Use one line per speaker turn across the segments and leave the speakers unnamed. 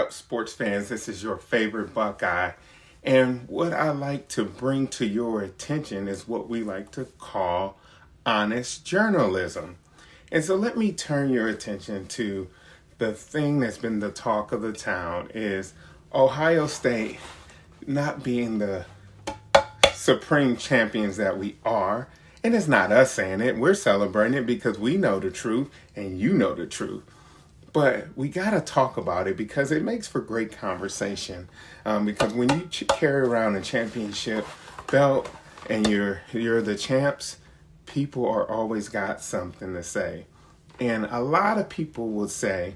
up, sports fans? This is your favorite Buckeye. And what I like to bring to your attention is what we like to call honest journalism. And so let me turn your attention to the thing that's been the talk of the town is Ohio State not being the supreme champions that we are. And it's not us saying it. We're celebrating it because we know the truth and you know the truth. But we got to talk about it because it makes for great conversation. Because when you carry around a championship belt and you're the champs, people are always got something to say. And a lot of people will say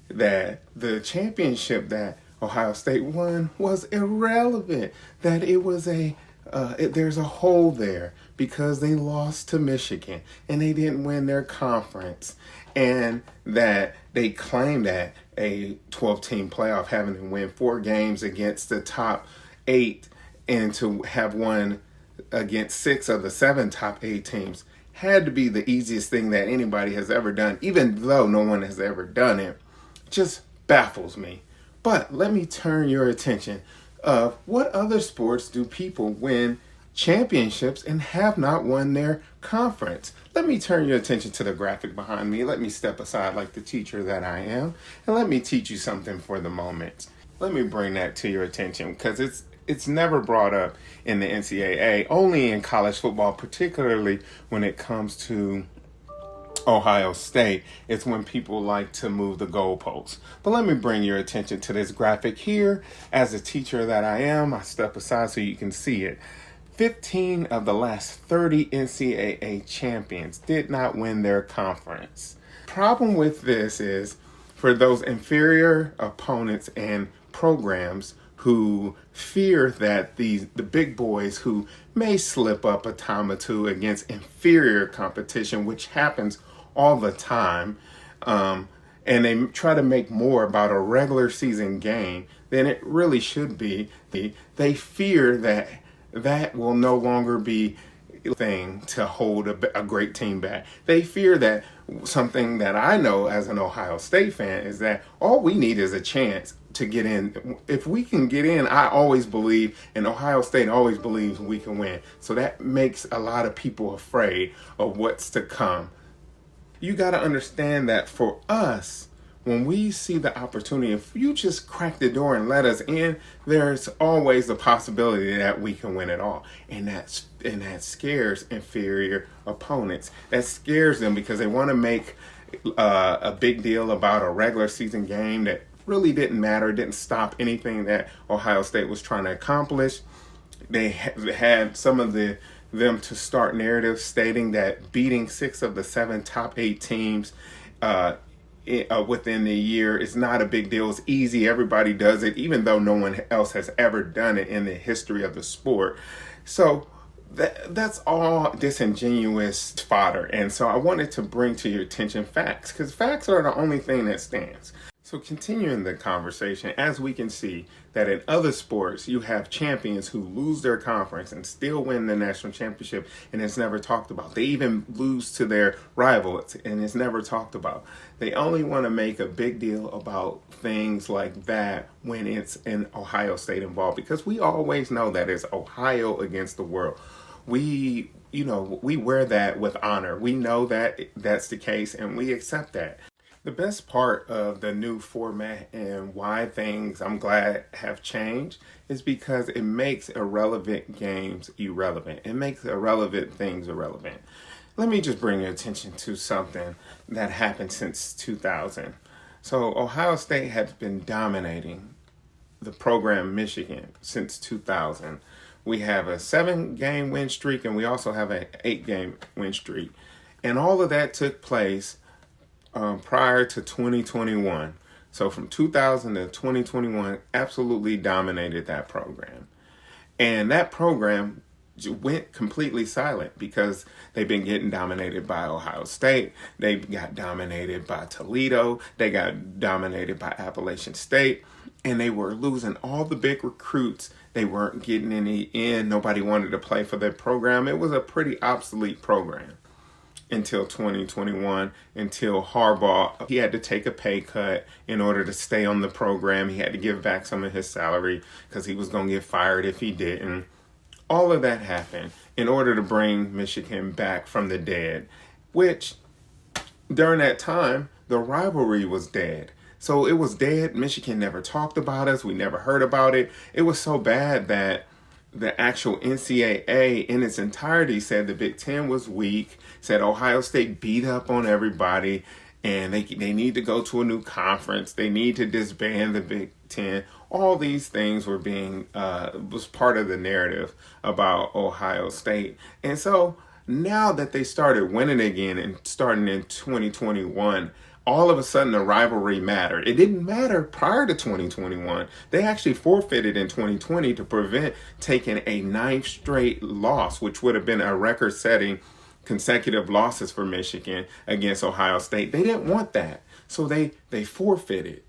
that the championship that Ohio State won was irrelevant, that it was there's a hole there because they lost to Michigan and they didn't win their conference, and that they claim that a 12-team playoff, having to win 4 games against the top 8 and to have won against 6 of the 7 top 8 teams, had to be the easiest thing that anybody has ever done, even though no one has ever done it. Just baffles me. But let me turn your attention of what other sports do people win championships and have not won their conference. Let me turn your attention to the graphic behind me. Let me step aside like the teacher that I am, and let me teach you something for the moment. Let me bring that to your attention because it's never brought up in the NCAA, only in college football, particularly when it comes to Ohio State. It's when people like to move the goalposts. But let me bring your attention to this graphic here. As a teacher that I am, I step aside so you can see it. 15 of the last 30 NCAA champions did not win their conference. Problem with this is for those inferior opponents and programs who fear that the big boys who may slip up a time or two against inferior competition, which happens all the time, and they try to make more about a regular season game than it really should be. They fear that will no longer be a thing to hold a great team back. They fear that something that I know as an Ohio State fan is that all we need is a chance to get in. If we can get in, I always believe, and Ohio State always believes we can win. So that makes a lot of people afraid of what's to come. You got to understand that for us, when we see the opportunity, if you just crack the door and let us in, there's always the possibility that we can win it all. And that scares inferior opponents. That scares them because they want to make a big deal about a regular season game that really didn't matter, didn't stop anything that Ohio State was trying to accomplish. They had some of them to start narratives stating that beating 6 of the 7 top 8 teams within the year is not a big deal. It's easy. Everybody does it, even though no one else has ever done it in the history of the sport. So that's all disingenuous fodder. And so I wanted to bring to your attention facts, because facts are the only thing that stands. So continuing the conversation, as we can see that in other sports, you have champions who lose their conference and still win the national championship, and it's never talked about. They even lose to their rivals, and it's never talked about. They only want to make a big deal about things like that when it's in Ohio State involved, because we always know that it's Ohio against the world. We wear that with honor. We know that that's the case, and we accept that. The best part of the new format and why things, I'm glad, have changed is because it makes irrelevant games irrelevant. It makes irrelevant things irrelevant. Let me just bring your attention to something that happened since 2000. So Ohio State has been dominating the program Michigan since 2000. We have a 7-game win streak, and we also have an 8-game win streak. And all of that took place prior to 2021. So from 2000 to 2021, absolutely dominated that program. And that program went completely silent because they've been getting dominated by Ohio State. They got dominated by Toledo. They got dominated by Appalachian State. And they were losing all the big recruits. They weren't getting any in. Nobody wanted to play for their program. It was a pretty obsolete program. until 2021, until Harbaugh, he had to take a pay cut in order to stay on the program. He had to give back some of his salary because he was going to get fired if he didn't. All of that happened in order to bring Michigan back from the dead, which during that time, the rivalry was dead. So it was dead. Michigan never talked about us. We never heard about it. It was so bad that the actual NCAA in its entirety said the Big Ten was weak, said Ohio State beat up on everybody, and they need to go to a new conference. They need to disband the Big Ten. All these things were was part of the narrative about Ohio State. And so now that they started winning again and starting in 2021, all of a sudden the rivalry mattered. It didn't matter prior to 2021. They actually forfeited in 2020 to prevent taking a ninth straight loss, which would have been a record-setting consecutive losses for Michigan against Ohio State. They didn't want that. So they forfeited,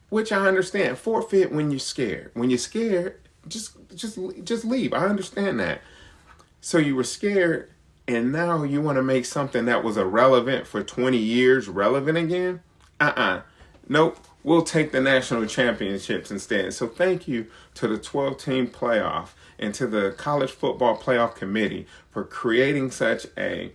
which I understand. Forfeit when you're scared. When you're scared, just leave. I understand that. So you were scared, and now you want to make something that was irrelevant for 20 years relevant again? Nope. We'll take the national championships instead. So thank you to the 12-team playoff and to the College Football Playoff Committee for creating such a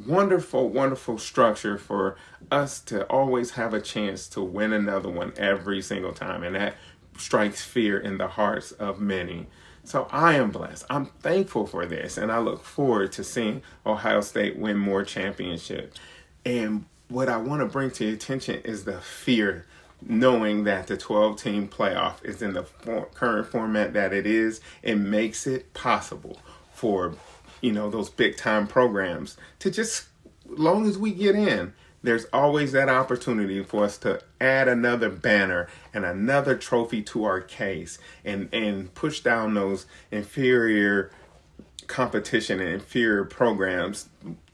wonderful, wonderful structure for us to always have a chance to win another one every single time. And that strikes fear in the hearts of many. So I am blessed. I'm thankful for this, and I look forward to seeing Ohio State win more championships. And what I want to bring to your attention is the fear, knowing that the 12-team playoff is in the current format that it is. It makes it possible for, those big-time programs to just, as long as we get in, there's always that opportunity for us to add another banner and another trophy to our case and push down those inferior competition and inferior programs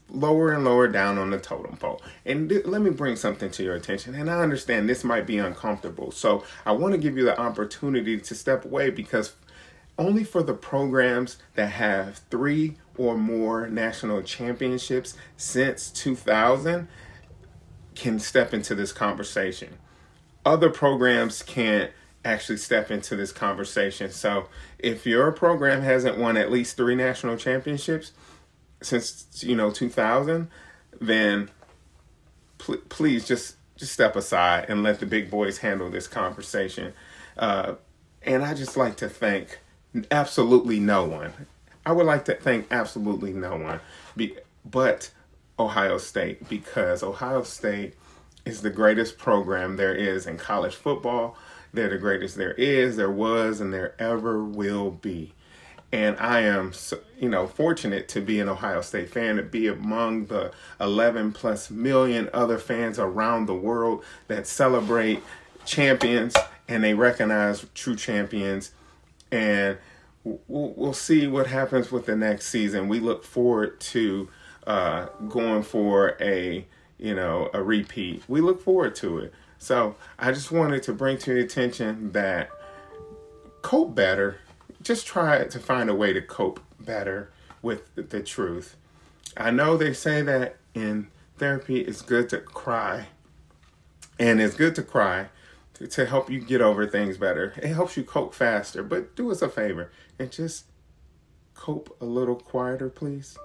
lower and lower down on the totem pole. And let me bring something to your attention. And I understand this might be uncomfortable. So I want to give you the opportunity to step away, because only for the programs that have 3 or more national championships since 2000 can step into this conversation. Other programs can't actually step into this conversation. So if your program hasn't won at least 3 national championships since 2000, then please just step aside and let the big boys handle this conversation. And I just like to thank absolutely no one. I would like to thank absolutely no one, but Ohio State, because Ohio State is the greatest program there is in college football. They're the greatest there is, there was, and there ever will be. And I am, fortunate to be an Ohio State fan, to be among the 11 plus million other fans around the world that celebrate champions and they recognize true champions. And we'll see what happens with the next season. We look forward to going for a repeat. We look forward to it. So I just wanted to bring to your attention that cope better. Just try to find a way to cope better with the truth. I know they say that in therapy it's good to cry. And it's good to cry to help you get over things better. It helps you cope faster. But do us a favor and just cope a little quieter, please.